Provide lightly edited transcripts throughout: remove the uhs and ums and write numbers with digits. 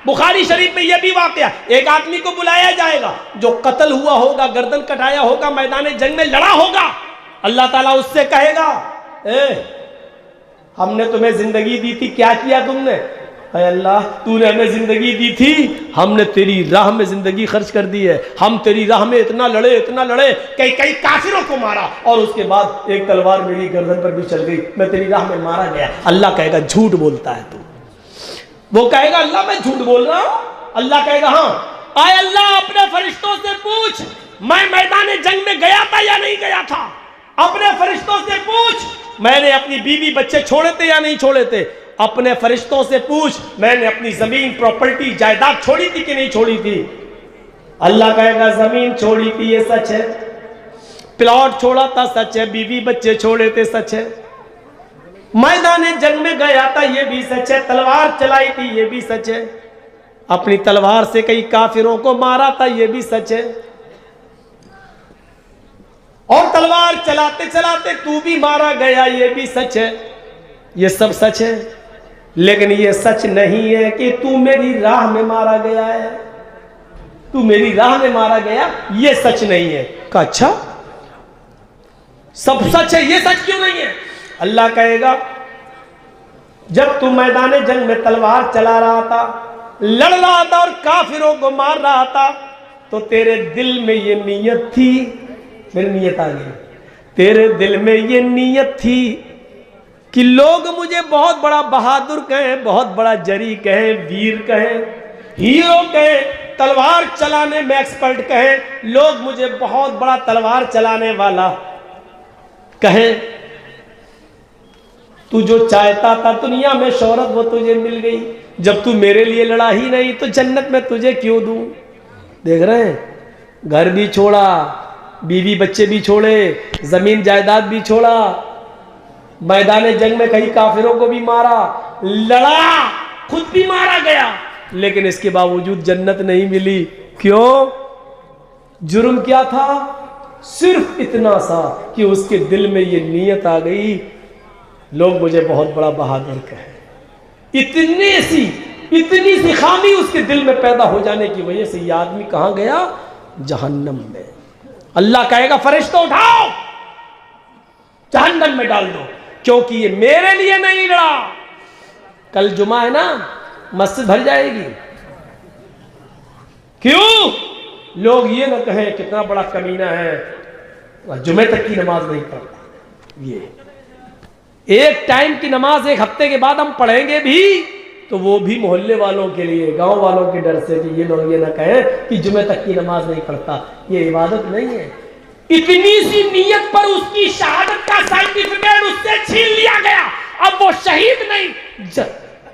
بخاری شریف میں یہ بھی واقعہ، ایک آدمی کو بلایا جائے گا جو قتل ہوا ہوگا، گردن کٹایا ہوگا، میدان جنگ میں لڑا ہوگا. اللہ تعالیٰ اس سے کہے گا ہم نے تمہیں زندگی دی تھی، کیا کیا تم نے؟ اے اللہ تو نے ہمیں زندگی دی تھی، ہم نے تیری راہ میں زندگی خرچ کر دی ہے، ہم تیری راہ میں اتنا لڑے کئی کافروں کو مارا، اور اس کے بعد ایک تلوار میری گردن پر بھی چل گئی، میں تیری راہ میں مارا گیا. اللہ کہے گا جھوٹ بولتا ہے تو. وہ کہے گا اللہ میں جھوٹ بول رہا ہوں. اللہ کہے گا ہاں. اے اللہ اپنے فرشتوں سے پوچھ میں میدان جنگ میں گیا تھا یا نہیں گیا تھا. اپنے فرشتوں سے پوچھ میں نے اپنی بیوی بچے چھوڑے تھے یا نہیں چھوڑے تھے. اپنے فرشتوں سے پوچھ میں نے اپنی زمین پراپرٹی جائیداد چھوڑی تھی کہ نہیں چھوڑی تھی. اللہ کہے گا زمین چھوڑی تھی یہ سچ ہے، پلاٹ چھوڑا تھا سچ ہے، بیوی بچے چھوڑے تھے سچ ہے، میدان جنگ میں گیا تھا یہ بھی سچ ہے، تلوار چلائی تھی یہ بھی سچ ہے، اپنی تلوار سے کئی کافروں کو مارا تھا یہ بھی سچ ہے، اور تلوار چلاتے چلاتے تو بھی مارا گیا یہ بھی سچ ہے. یہ سب سچ ہے، لیکن یہ سچ نہیں ہے کہ تو میری راہ میں مارا گیا ہے. تو میری راہ میں مارا گیا یہ سچ نہیں ہے. کہا اچھا سب سچ ہے، یہ سچ کیوں نہیں ہے؟ اللہ کہے گا جب تو میدان جنگ میں تلوار چلا رہا تھا، لڑ رہا تھا اور کافروں کو مار رہا تھا، تو تیرے دل میں یہ نیت تھی، پھر نیت آ گئی، تیرے دل میں یہ نیت تھی کہ لوگ مجھے بہت بڑا بہادر کہیں، بہت بڑا جری کہیں، ویر کہیں، ہیرو کہیں، تلوار چلانے میں ایکسپرٹ کہیں، لوگ مجھے بہت بڑا تلوار چلانے والا کہیں. تو جو چاہتا تھا دنیا میں شہرت وہ تجھے مل گئی، جب تو میرے لیے لڑا ہی نہیں تو جنت میں تجھے کیوں دوں. دیکھ رہے ہیں گھر بھی چھوڑا، بیوی بچے بھی چھوڑے، زمین جائیداد بھی چھوڑا، میدان جنگ میں کئی کافروں کو بھی مارا، لڑا، خود بھی مارا گیا، لیکن اس کے باوجود جنت نہیں ملی. کیوں؟ جرم کیا تھا؟ صرف اتنا سا کہ اس کے دل میں یہ نیت آ گئی لوگ مجھے بہت بڑا بہادر کہیں. اتنی سی خامی اس کے دل میں پیدا ہو جانے کی وجہ سے یہ آدمی کہاں گیا؟ جہنم میں. اللہ کہے گا فرشتوں اٹھاؤ جہنم میں ڈال دو، کیونکہ یہ میرے لیے نہیں لڑا. کل جمعہ ہے نا، مسجد بھر جائے گی. کیوں؟ لوگ یہ نہ کہیں کتنا بڑا کمینہ ہے جمعے تک کی نماز نہیں پڑھتا. یہ ایک ٹائم کی نماز ایک ہفتے کے بعد ہم پڑھیں گے بھی تو وہ بھی محلے والوں کے لیے، گاؤں والوں کے ڈر سے کہ یہ لوگ یہ نہ کہیں کہ جمعے تک کی نماز نہیں پڑھتا. یہ عبادت نہیں ہے. اتنی سی نیت پر اس کی شہادت کا سرٹیفکیٹ اس سے چھین لیا گیا. اب وہ شہید نہیں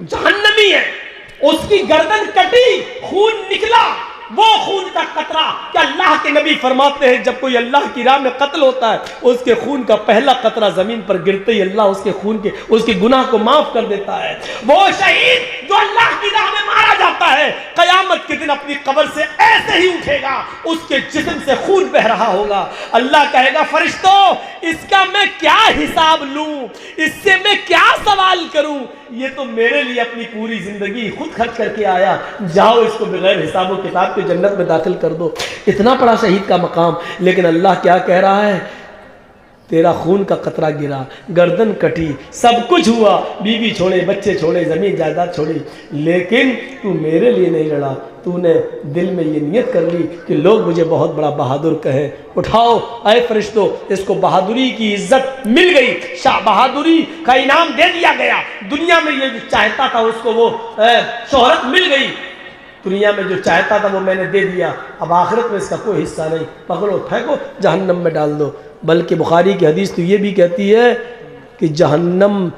جہنمی ہے. اس کی گردن کٹی، خون نکلا، وہ خون کا قطرہ کہ اللہ کے نبی فرماتے ہیں جب کوئی اللہ کی راہ میں قتل ہوتا ہے اس کے خون کا پہلا قطرہ زمین پر گرتے ہی اللہ اس کے خون کے اس کے گناہ کو معاف کر دیتا ہے. وہ شہید جو اللہ کی راہ میں مارا جاتا ہے قیامت کے دن اپنی قبر سے ایسے ہی اٹھے گا، اس کے جسم سے خون بہ رہا ہوگا. اللہ کہے گا فرشتوں اس کا میں کیا حساب لوں، اس سے میں کیا سوال کروں، یہ تو میرے لیے اپنی پوری زندگی خود خرچ کر کے آیا، جاؤ اس کو بغیر حساب و کتاب کے جنت میں داخل کر دو. اتنا بڑا شہید کا مقام. لیکن اللہ کیا کہہ رہا ہے؟ تیرا خون کا قطرہ گرا، گردن کٹی، سب کچھ ہوا، بیوی چھوڑے، بچے چھوڑے، زمین جائیداد چھوڑی، لیکن تو میرے لیے نہیں لڑا. تو نے دل میں یہ نیت کر لی کہ لوگ مجھے بہت بڑا بہادر کہیں. اٹھاؤ اے فرشتوں، اس کو بہادری کی عزت مل گئی، شاہ بہادری کا انعام دے دیا گیا. دنیا میں یہ جو چاہتا تھا اس کو وہ شہرت مل گئی، دنیا میں جو چاہتا تھا وہ میں نے دے دیا، اب آخرت میں اس کا کوئی حصہ نہیں. پکڑو پھینکو جہنم میں ڈال دو. بلکہ بخاری کی حدیث تو یہ بھی کہتی ہے کہ جہنم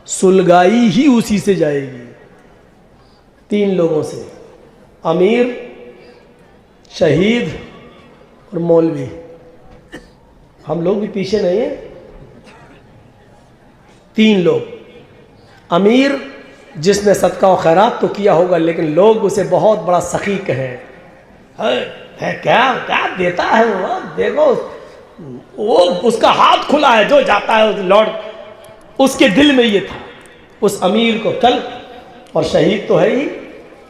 سلگائی ہی اسی سے جائے گی. 3 لوگوں سے، امیر، شہید اور مولوی. ہم لوگ بھی پیچھے نہیں ہیں. 3 لوگ، امیر جس نے صدقہ و خیرات تو کیا ہوگا لیکن لوگ اسے بہت بڑا سخی کہیں، کیا دیتا ہے وہ، دیکھو وہ اس کا ہاتھ کھلا ہے، جو جاتا ہے لوٹ. اس کے دل میں یہ تھا اس امیر کو. چل، اور شہید تو ہے ہی،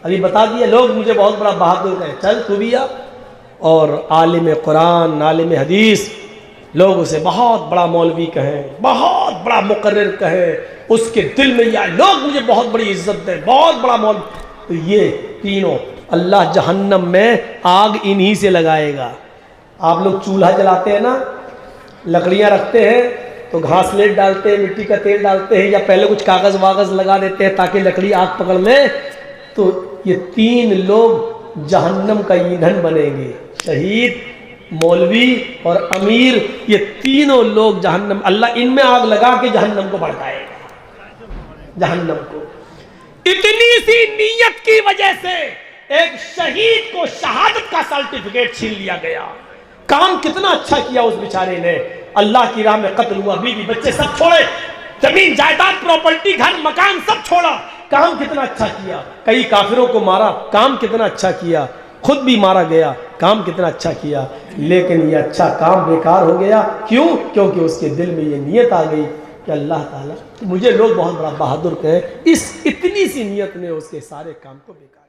ابھی بتا دیا لوگ مجھے بہت بڑا بہادر کہیں، چل تو بھی آ. اور عالم قرآن، عالم حدیث، لوگ اسے بہت بڑا مولوی کہیں، بہت بڑا مقرر کہیں، اس کے دل میں یہ لوگ مجھے بہت بڑی عزت دیں، بہت بڑا مولوی. تو یہ تینوں اللہ جہنم میں آگ انہی سے لگائے گا. آپ لوگ چولہا جلاتے ہیں نا، لکڑیاں رکھتے ہیں تو گھاس لیٹ ڈالتے ہیں، مٹی کا تیل ڈالتے ہیں، یا پہلے کچھ کاغذ واغذ لگا دیتے ہیں تاکہ لکڑی آگ پکڑ لے. تو یہ تین لوگ جہنم کا ایندھن بنیں گے، شہید، مولوی اور امیر. یہ تینوں لوگ جہنم، اللہ ان میں آگ لگا کے جہنم کو بھڑکائے گا. جہنم کو اتنی سی نیت کی وجہ سے ایک شہید کو شہادت کا سرٹیفکیٹ چھین لیا گیا. کام کتنا اچھا کیا اس بیچارے نے، اللہ کی راہ میں قتل ہوا، بیوی بچے سب چھوڑے، زمین جائیداد پراپرٹی گھر مکان سب چھوڑا. کام کتنا اچھا کیا، کئی کافروں کو مارا، کام کتنا اچھا کیا، خود بھی مارا گیا، کام کتنا اچھا کیا. لیکن یہ اچھا کام بیکار ہو گیا. کیوں؟ کیونکہ اس کے دل میں یہ نیت آ گئی کہ اللہ تعالیٰ مجھے لوگ بہت بڑا بہادر کہیں. اس اتنی سی نیت نے اس کے سارے کام کو بیکار